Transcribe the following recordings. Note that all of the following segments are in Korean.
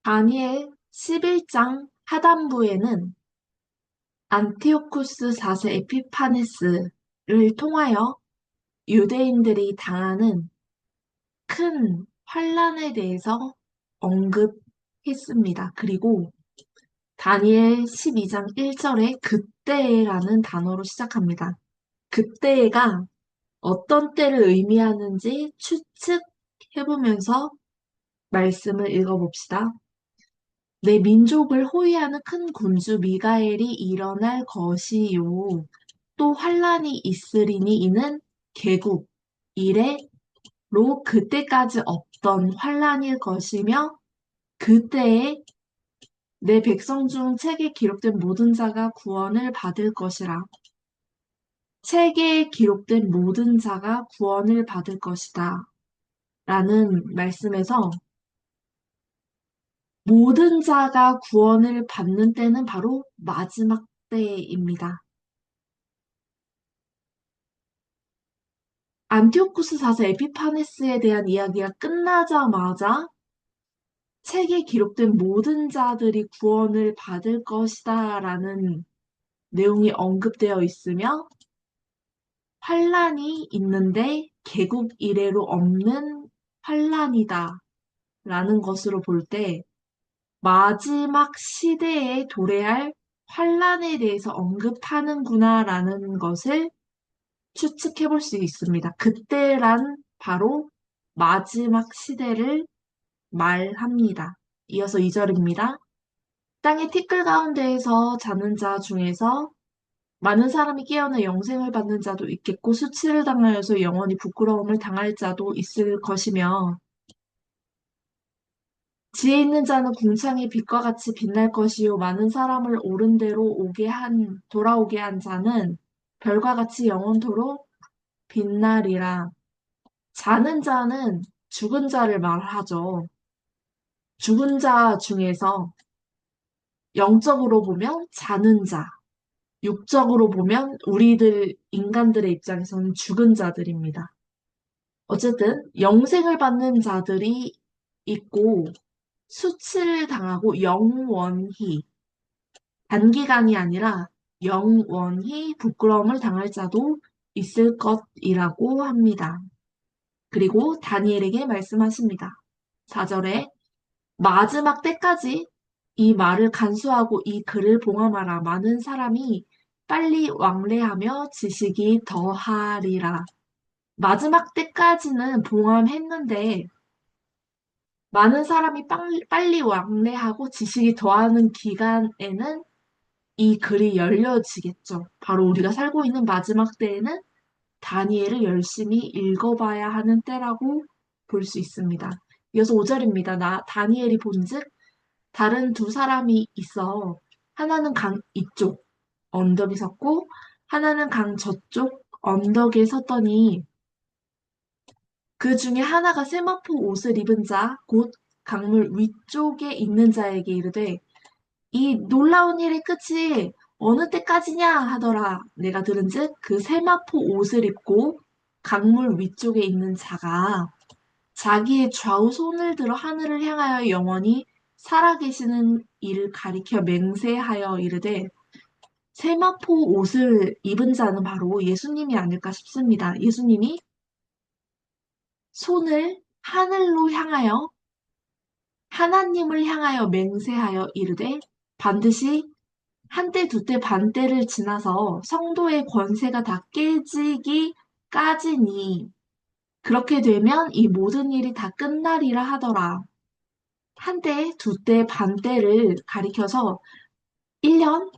다니엘 11장 하단부에는 안티오쿠스 4세 에피파네스를 통하여 유대인들이 당하는 큰 환란에 대해서 언급했습니다. 그리고 다니엘 12장 1절에 그때라는 단어로 시작합니다. 그때가 어떤 때를 의미하는지 추측해보면서 말씀을 읽어봅시다. 내 민족을 호위하는 큰 군주 미가엘이 일어날 것이요. 또 환란이 있으리니 이는 개국 이래로 그때까지 없던 환란일 것이며 그때에 내 백성 중 책에 기록된 모든 자가 구원을 받을 것이라. 책에 기록된 모든 자가 구원을 받을 것이다. 라는 말씀에서 모든 자가 구원을 받는 때는 바로 마지막 때입니다. 안티오쿠스 4세 에피파네스에 대한 이야기가 끝나자마자 책에 기록된 모든 자들이 구원을 받을 것이다 라는 내용이 언급되어 있으며 환란이 있는데 개국 이래로 없는 환란이다 라는 것으로 볼 때 마지막 시대에 도래할 환란에 대해서 언급하는구나 라는 것을 추측해 볼 수 있습니다. 그때란 바로 마지막 시대를 말합니다. 이어서 2절입니다. 땅의 티끌 가운데에서 자는 자 중에서 많은 사람이 깨어나 영생을 받는 자도 있겠고 수치를 당하여서 영원히 부끄러움을 당할 자도 있을 것이며 지혜 있는 자는 궁창의 빛과 같이 빛날 것이요 많은 사람을 옳은 대로 돌아오게 한 자는 별과 같이 영원토록 빛나리라. 자는 자는 죽은 자를 말하죠. 죽은 자 중에서 영적으로 보면 자는 자, 육적으로 보면 우리들 인간들의 입장에서는 죽은 자들입니다. 어쨌든 영생을 받는 자들이 있고 수치를 당하고 영원히 단기간이 아니라 영원히 부끄러움을 당할 자도 있을 것이라고 합니다. 그리고 다니엘에게 말씀하십니다. 4절에 마지막 때까지 이 말을 간수하고 이 글을 봉함하라. 많은 사람이 빨리 왕래하며 지식이 더하리라. 마지막 때까지는 봉함했는데 많은 사람이 빨리 왕래하고 지식이 더하는 기간에는 이 글이 열려지겠죠. 바로 우리가 살고 있는 마지막 때에는 다니엘을 열심히 읽어봐야 하는 때라고 볼 수 있습니다. 이어서 5절입니다. 다니엘이 본즉 다른 두 사람이 있어 하나는 강 이쪽 언덕에 섰고 하나는 강 저쪽 언덕에 섰더니 그 중에 하나가 세마포 옷을 입은 자, 곧 강물 위쪽에 있는 자에게 이르되 이 놀라운 일의 끝이 어느 때까지냐 하더라. 내가 들은즉 그 세마포 옷을 입고 강물 위쪽에 있는 자가 자기의 좌우 손을 들어 하늘을 향하여 영원히 살아계시는 이를 가리켜 맹세하여 이르되 세마포 옷을 입은 자는 바로 예수님이 아닐까 싶습니다. 예수님이 손을 하늘로 향하여 하나님을 향하여 맹세하여 이르되 반드시 한때 두때 반때를 지나서 성도의 권세가 다 깨지기까지니 그렇게 되면 이 모든 일이 다 끝나리라 하더라. 한때, 두때, 반때를 가리켜서 1년,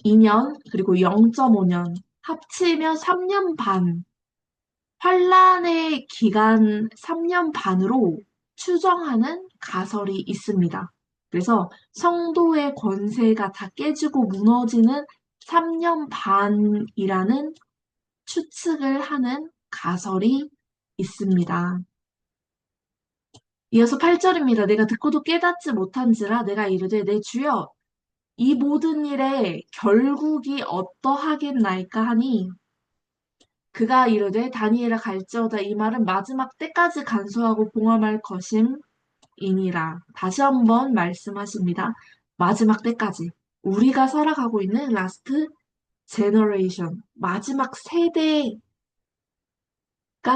2년, 그리고 0.5년 합치면 3년 반. 환란의 기간 3년 반으로 추정하는 가설이 있습니다. 그래서 성도의 권세가 다 깨지고 무너지는 3년 반이라는 추측을 하는 가설이 있습니다. 이어서 8절입니다. 내가 듣고도 깨닫지 못한지라 내가 이르되 내 주여 이 모든 일의 결국이 어떠하겠나이까 하니 그가 이르되 다니엘아 갈지어다 이 말은 마지막 때까지 간수하고 봉함할 것임 이니라. 다시 한번 말씀하십니다. 마지막 때까지. 우리가 살아가고 있는 라스트 제너레이션, 마지막 세대가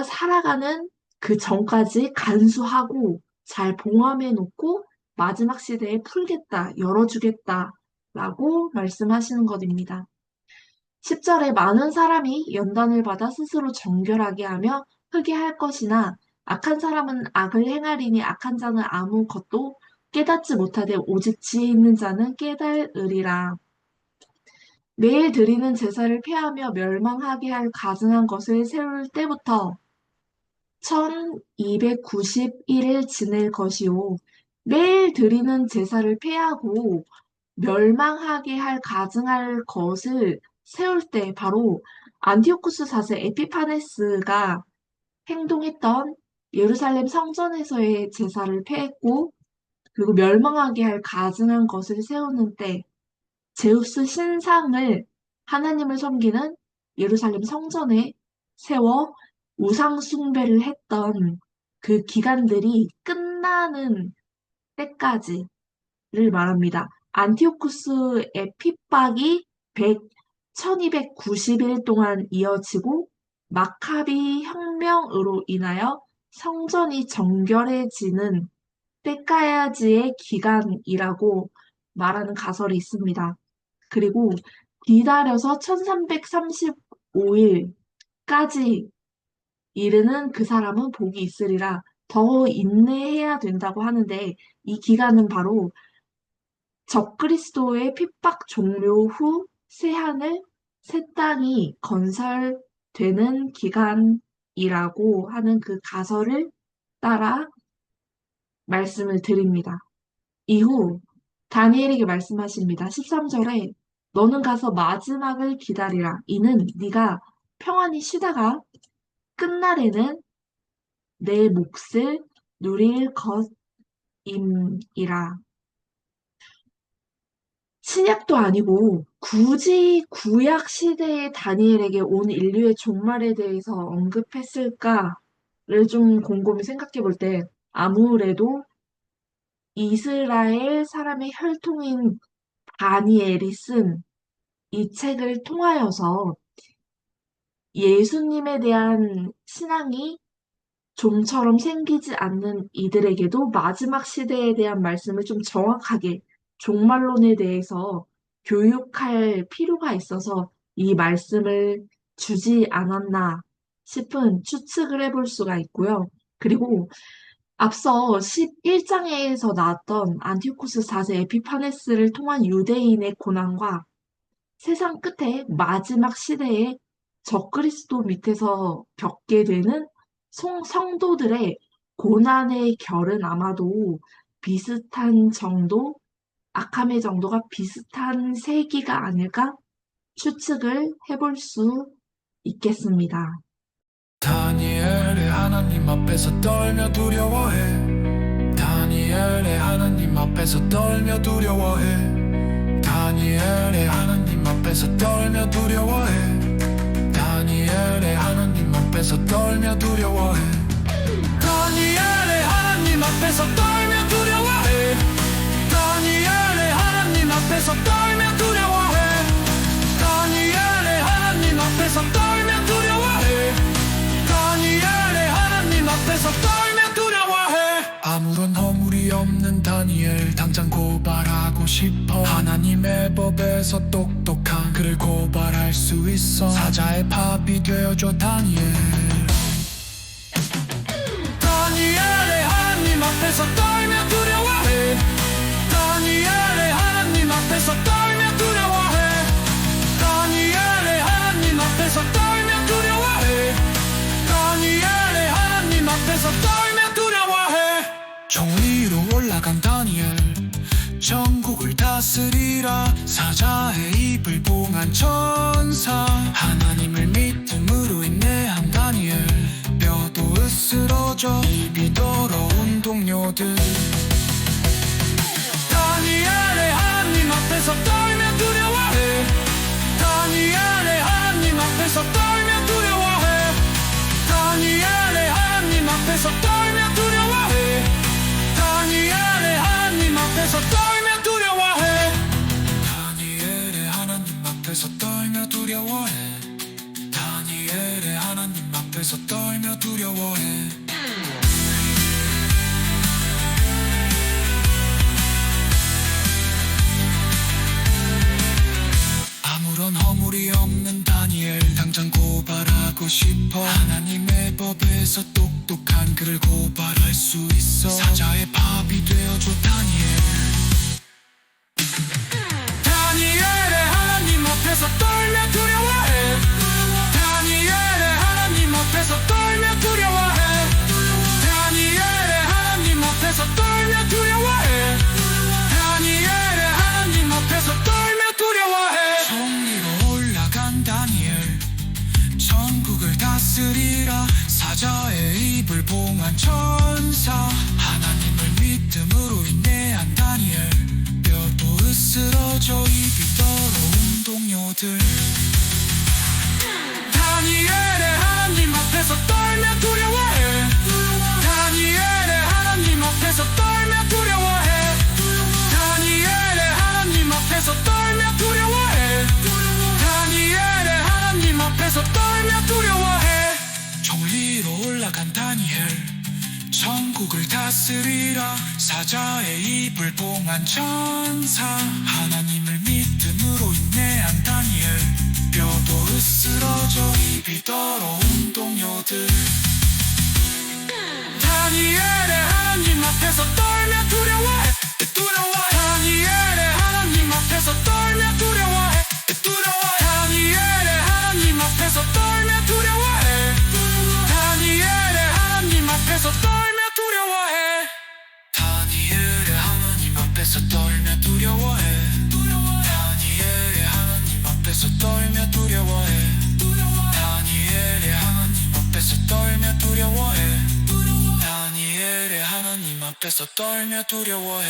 살아가는 그 전까지 간수하고 잘 봉함해 놓고 마지막 시대에 풀겠다, 열어주겠다 라고 말씀하시는 것입니다. 10절에 많은 사람이 연단을 받아 스스로 정결하게 하며 흑해할 것이나 악한 사람은 악을 행하리니 악한 자는 아무것도 깨닫지 못하되 오직 지혜 있는 자는 깨달으리라. 매일 드리는 제사를 폐하며 멸망하게 할 가증한 것을 세울 때부터 1291일 지낼 것이요. 매일 드리는 제사를 폐하고 멸망하게 할 가증할 것을 세울 때 바로 안티오쿠스 4세 에피파네스가 행동했던 예루살렘 성전에서의 제사를 폐했고 그리고 멸망하게 할 가증한 것을 세우는 때 제우스 신상을 하나님을 섬기는 예루살렘 성전에 세워 우상 숭배를 했던 그 기간들이 끝나는 때까지를 말합니다. 안티오쿠스 에피박이 1290일 동안 이어지고 마카비 혁명으로 인하여 성전이 정결해지는 때까지의 기간이라고 말하는 가설이 있습니다. 그리고 기다려서 1335일까지 이르는 그 사람은 복이 있으리라. 더 인내해야 된다고 하는데 이 기간은 바로 적그리스도의 핍박 종료 후 새하늘, 새 땅이 건설되는 기간이라고 하는 그 가설을 따라 말씀을 드립니다. 이후 다니엘에게 말씀하십니다. 13절에 너는 가서 마지막을 기다리라. 이는 네가 평안히 쉬다가 끝날에는 내 몫을 누릴 것임이라. 신약도 아니고 굳이 구약 시대의 다니엘에게 온 인류의 종말에 대해서 언급했을까를 좀 곰곰이 생각해 볼 때 아무래도 이스라엘 사람의 혈통인 다니엘이 쓴 이 책을 통하여서 예수님에 대한 신앙이 좀처럼 생기지 않는 이들에게도 마지막 시대에 대한 말씀을 좀 정확하게 종말론에 대해서 교육할 필요가 있어서 이 말씀을 주지 않았나 싶은 추측을 해볼 수가 있고요. 그리고 앞서 11장에서 나왔던 안티오쿠스 4세 에피파네스를 통한 유대인의 고난과 세상 끝에 마지막 시대에 적그리스도 밑에서 겪게 되는 성도들의 고난의 결은 아마도 비슷한 정도, 악함의 정도가 비슷한 세기가 아닐까 추측을 해볼 수 있겠습니다. 다니엘의 하나님 앞에서 떨며 두려워해. 다니엘의 하나님 앞에서 떨며 두려워해. 다니엘의 하나님 앞에서 떨며 두려워해. 다니엘의 하나님 앞에서 떨며 두려워해. 다니엘의 하나님 앞에서 떨며 두려워해. 다니엘의 하나님 앞에서 떨며 두려워해. 다니엘의 하나님 앞에서 떨며 두려워해. 다니엘의 하나님 앞에서 떨며 두려워해. 아무런 허물이 없는 다니엘 당장 고발하고 싶어. 하나님의 법에서 똑똑한 그를 고발할 수 있어. 사자의 밥이 되어줘 다니엘. 다니엘의 하나님 앞에서 떨며 두려워해. 다니엘의 하나님 앞에서 떨며 두려워해. 다니엘의 하나님 앞에서 떨며 두려워해. 다니엘의 하나님 앞에서 떨며 두려워해. 정의로 올라간 다니엘 전국을 다스리라. 사자의 입을 봉한 천사 하나님을 믿음으로 인내한 다니엘. 뼈도 으스러져 입이 더러운 동료들. 다니엘의 하나님 앞에서 떨며 두려워해. 다니엘의 하나님 앞에서 떨며 두려워해. 다니엘의 하나님 앞에서 떨며 두려워해. 다니엘의 두려워해 다니엘의 하나님 앞에서 떨며 두려워해 아무런 허물이 없는 다니엘 당장 고발하고 싶어 하나님의 법에서 똑똑한 그를 고발할 수 있어 사자의 밥이 되어줘 다니엘 다니엘의 하나님 앞에서 떨며 두려워해 다니엘의 하나님 앞에서 떨며 두려워해 다니엘의 하나님 앞에서 떨며 두려워해 다니엘의 하나님 앞에서 떨며 두려워해 정리로 올라간 다니엘 천국을 다스리라 사자의 입을 봉한 천사 하나님을 믿음으로 인내한 다니엘 뼈도 으스러져 입이 더러운 동료들 다니엘의 하나님 앞에서 떨며 두려워해 다니엘의 하나님 앞에서 떨며 두려워해 다니엘의 하나님 앞에서 떨며 두려워해 다니엘의 하나님 앞에서 떨며 두려워해 정리로 올라간 다니엘 천국을 다스리라 사자의 입을 봉한 천사 하나님을 믿음으로 인내한 다니엘 뼈도 으스러져 입이 더러운 동료들 다니엘의 하나님 앞에서 떨며 두려워해 다니엘의 하나님 앞에서 떨며 두려워해 다니엘의 하나님 앞에서 떨며 두려워해 다니엘의 하나님 앞에서 떨며 두려워해 다니엘의 하나님 앞에서 떨며 두려워해 다니엘의 하나님 앞에서 떨며 두려워해 다니엘의 하나님 앞에서 떨며 두려워해 다니엘의 하나님 앞에서 떨며 두려워해